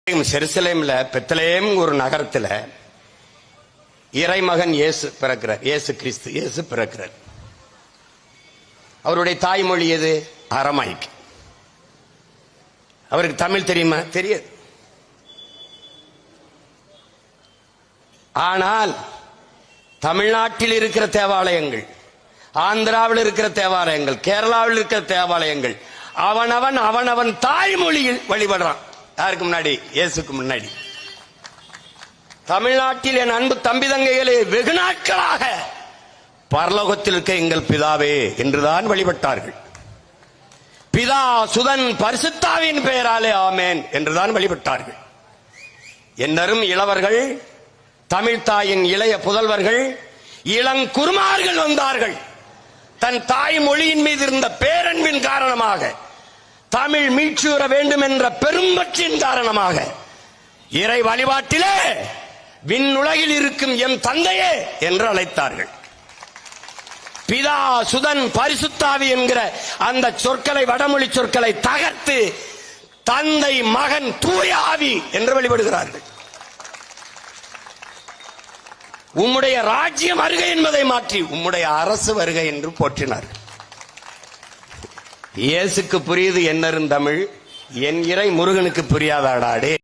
ஜெருசலேம்ல Bethlehem ஒரு நகரத்துல இறைமகன் இயேசு பிறக்கிறார். இயேசு கிறிஸ்து இயேசு பிறக்கிறார். அவருடைய தாய்மொழி எது? அரமாய்க். அவருக்கு தமிழ் தெரியுமா? தெரியாது. ஆனால் தமிழ்நாட்டில் இருக்கிற தேவாலயங்கள், ஆந்திராவில் இருக்கிற தேவாலயங்கள், கேரளாவில் இருக்கிற தேவாலயங்கள் அவனவன் தாய்மொழியில் வழிபடுறான். யாருக்கு முன்னாடி? இயேசுக்கு முன்னாடி. தமிழ்நாட்டில் என் அன்பு தம்பி தங்கைகளே, வெகு நாட்களாக பரலோகத்தில் இருக்க எங்கள் பிதாவே என்றுதான் வழிபட்டார்கள். பிதா சுதன் பரிசுத்தாவின் பெயராலே ஆமேன் என்றுதான் வழிபட்டார்கள். என்னரும் இளவர்கள், தமிழ் தாயின் இளைய புதல்வர்கள், இளங்குருமார்கள் வந்தார்கள். தன் தாய் மொழியின் மீது இருந்த பேரன்பின் காரணமாக, தமிழ் மீட்சியுற வேண்டும் என்ற பெரும்பற்றின் காரணமாக, இறை வழிபாட்டிலே விண்ணுலகில் இருக்கும் எம் தந்தையே என்று அழைத்தார்கள். பிதா சுதன் பரிசுத்தாவி என்கிற அந்த சொற்களை, வடமொழி சொற்களை தகர்த்து தந்தை மகன் தூய ஆவி என்று வழிபடுகிறார்கள். உம்முடைய ராஜ்யம் வருக என்பதை மாற்றி உம்முடைய அரசு வருக என்று போற்றினார். இயேசுக்கு புரியுது என்னரும் தமிழ், என் இறை முருகனுக்கு புரியாதாடாடே.